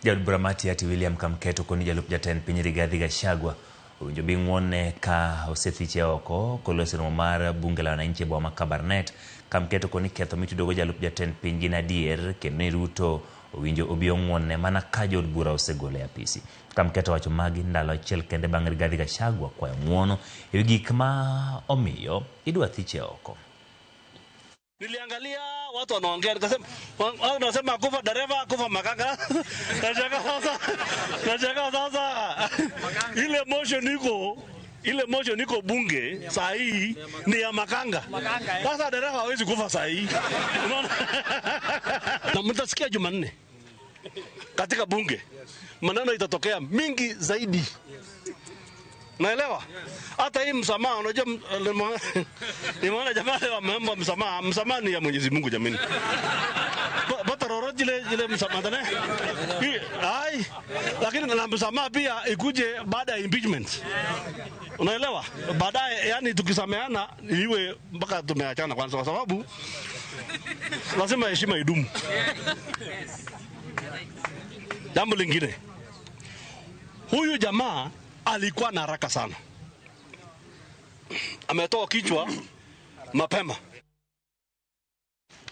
Jaod Bramati ati William Kamketo koni jalup jaten piny Rigathi Gachagua owinjo bi ng'wone ka osethiche oko koloseno mar bunge la wananchi boma Kabarnet. Kamketo koni ketho mitudogo jalup jaten piny gin adier kendo ni Ruto owinjo obi ong'wone mana ka jood bura osegole e apisi. Kamketo wacho magi ndalo achiel kende bang' Rigathi Gachagua kwayo ng'wono ewi gik ma omiyo idwa thiche oko. Niliangalia watu wanaongea wanasema kufa dereva kufa makanga. Nachaka sasa ile motion iko bunge saa hii ni ya makanga. Sasa dereva hawezi kufa saa hii. Unaona? Na mtasikia Jumanne katika bunge maneno itatokea mingi zaidi. Naelewa? Hata hii msamaha unajua nimeona jamaa wameomba msamaha. Msamaha ni ya Mwenyezi Mungu jamani. Bata roro jile msamaha tena. Ai, lakini na msamaha pia ikuje baada ya impeachment. Unaelewa? Baadaye yani tukisameana iwe mpaka tumeachana kwanza kwa sababu lazima heshima idumu. Jambo lingine. Huyu jamaa alikuwa na haraka sana. Ametoa kichwa mapema.